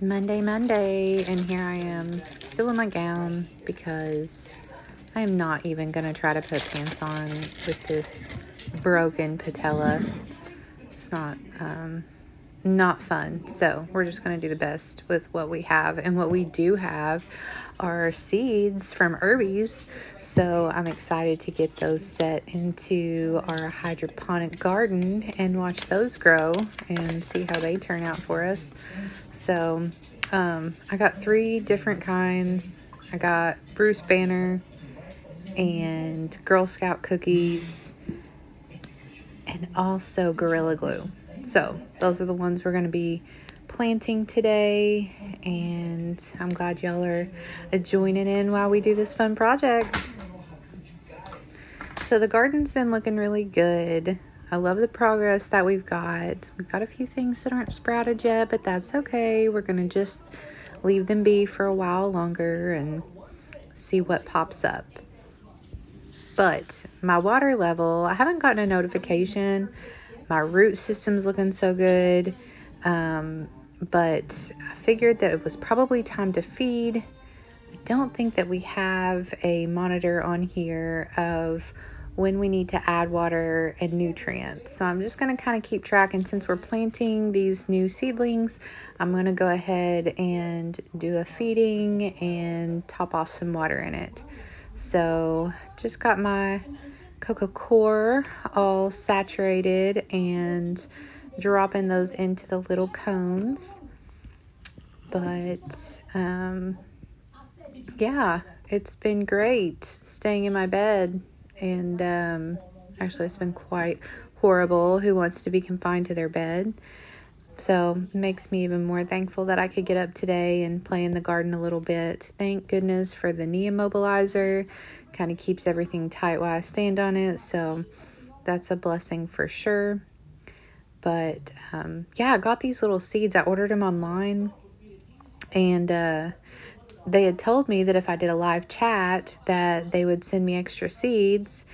Monday, and here I am, still in my gown because I am not even going to try to put pants on with this broken patella. It's not fun. So we're just going to do the best with what we have. And what we do have are seeds from Herbies. So I'm excited to get those set into our hydroponic garden and watch those grow and see how they turn out for us. So I got 3 different kinds. I got Bruce Banner and Girl Scout cookies and also Gorilla Glue. So those are the ones we're going to be planting today, and I'm glad y'all are joining in while we do this fun project. So the garden's been looking really good. I love the progress that we've got. We've got a few things that aren't sprouted yet, but that's okay. We're going to just leave them be for a while longer and see what pops up. But my water level, I haven't gotten a notification. My root system's looking so good. But I figured that it was probably time to feed. I don't think that we have a monitor on here of when we need to add water and nutrients. So I'm just going to kind of keep track. And since we're planting these new seedlings, I'm going to go ahead and do a feeding and top off some water in it. So just got my cocoa core all saturated and dropping those into the little cones. But yeah, it's been great staying in my bed, and actually it's been quite horrible. Who wants to be confined to their bed? So it makes me even more thankful that I could get up today and play in the garden a little bit. Thank goodness for the knee immobilizer. Kind of keeps everything tight while I stand on it. So that's a blessing for sure. But yeah, I got these little seeds. I ordered them online. And they had told me that if I did a live chat that they would send me extra seeds.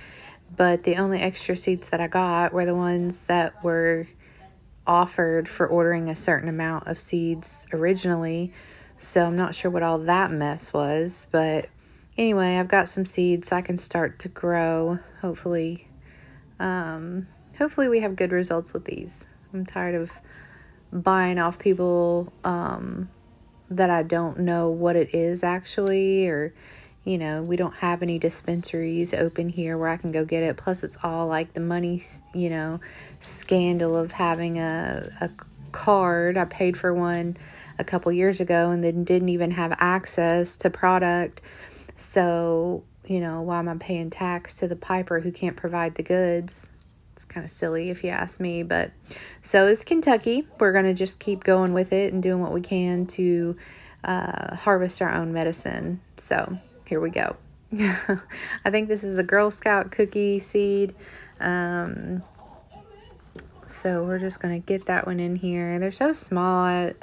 But the only extra seeds that I got were the ones that were offered for ordering a certain amount of seeds originally. So I'm not sure what all that mess was, but anyway, I've got some seeds so I can start to grow. Hopefully we have good results with these. I'm tired of buying off people that I don't know what it is actually, or we don't have any dispensaries open here where I can go get it. Plus, it's all like the money, scandal of having a card. I paid for one a couple years ago and then didn't even have access to product. So, why am I paying tax to the piper who can't provide the goods? It's kind of silly if you ask me, but so is Kentucky. We're going to just keep going with it and doing what we can to harvest our own medicine. So here we go. I think this is the Girl Scout cookie seed. So we're just going to get that one in here. They're so small. I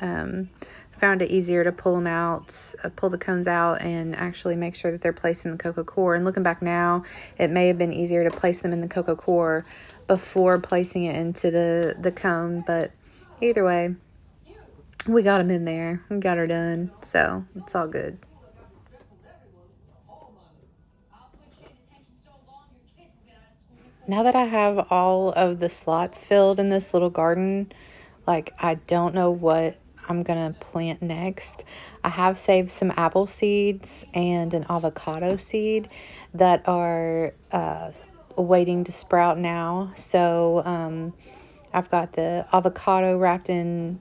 found it easier to pull them out, pull the cones out, and actually make sure that they're placed in the cocoa core. And looking back now, it may have been easier to place them in the cocoa core before placing it into the cone. But either way, we got them in there. We got her done. So it's all good. Now that I have all of the slots filled in this little garden, I don't know what I'm going to plant next. I have saved some apple seeds and an avocado seed that are waiting to sprout now. So I've got the avocado wrapped in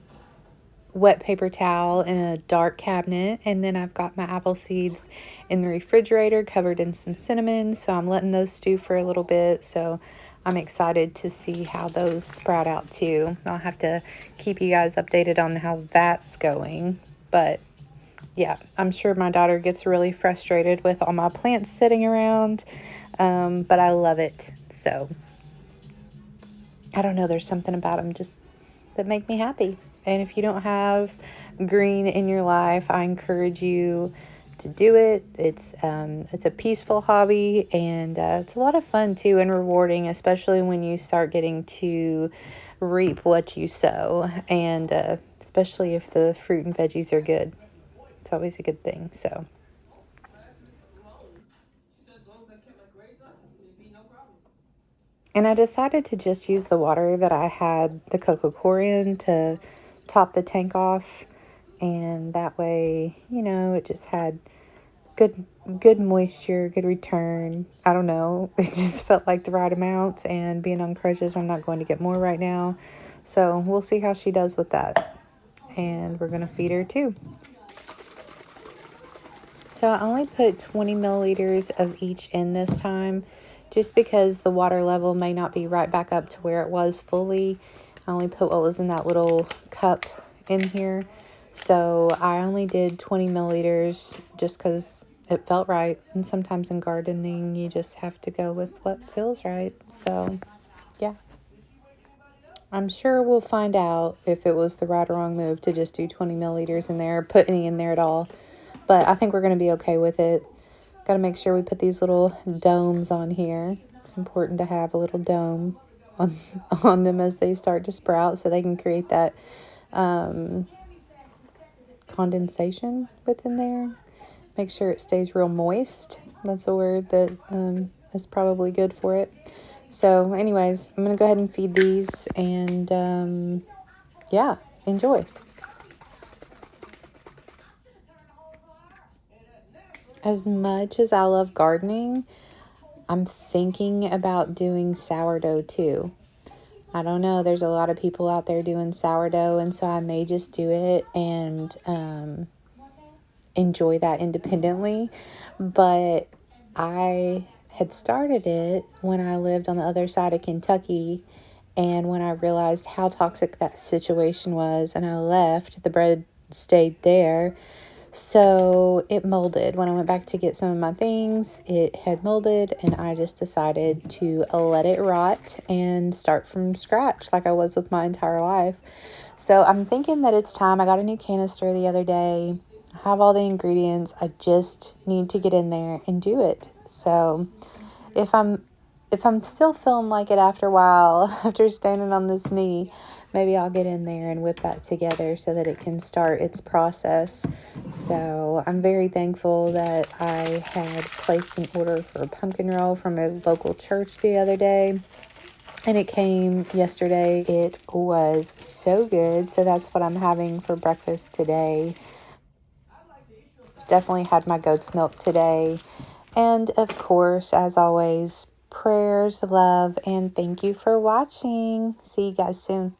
wet paper towel in a dark cabinet, and then I've got my apple seeds in the refrigerator covered in some cinnamon, so I'm letting those stew for a little bit. So I'm excited to see how those sprout out too. I'll have to keep you guys updated on how that's going. But yeah, I'm sure my daughter gets really frustrated with all my plants sitting around, but I love it. So I don't know, there's something about them just that make me happy. And if you don't have green in your life, I encourage you to do it. It's a peaceful hobby, and it's a lot of fun too and rewarding, especially when you start getting to reap what you sow. And especially if the fruit and veggies are good. It's always a good thing. So, and I decided to just use the water that I had the coco coir in to top the tank off. And that way, it just had good moisture, good return. I don't know. It just felt like the right amount. And being on crutches, I'm not going to get more right now. So we'll see how she does with that. And we're going to feed her too. So I only put 20 milliliters of each in this time, just because the water level may not be right back up to where it was fully. I only put what was in that little cup in here. So I only did 20 milliliters just because it felt right. And sometimes in gardening, you just have to go with what feels right. So, yeah. I'm sure we'll find out if it was the right or wrong move to just do 20 milliliters in there, put any in there at all. But I think we're going to be okay with it. Got to make sure we put these little domes on here. It's important to have a little dome on them as they start to sprout so they can create that condensation within there. Make sure it stays real moist. That's a word that is probably good for it. So anyways, I'm going to go ahead and feed these and yeah, enjoy. As much as I love gardening, I'm thinking about doing sourdough too. I don't know. There's a lot of people out there doing sourdough, and so I may just do it and enjoy that independently. But I had started it when I lived on the other side of Kentucky, and when I realized how toxic that situation was and I left, the bread stayed there. So it molded. When I went back to get some of my things, it had molded, and I just decided to let it rot and start from scratch like I was with my entire life. So I'm thinking that it's time. I got a new canister the other day. I have all the ingredients. I just need to get in there and do it. So if I'm still feeling like it after a while, after standing on this knee, maybe I'll get in there and whip that together so that it can start its process. So I'm very thankful that I had placed an order for a pumpkin roll from a local church the other day. And it came yesterday. It was so good. So that's what I'm having for breakfast today. It's definitely had my goat's milk today. And of course, as always, prayers, love, and thank you for watching. See you guys soon.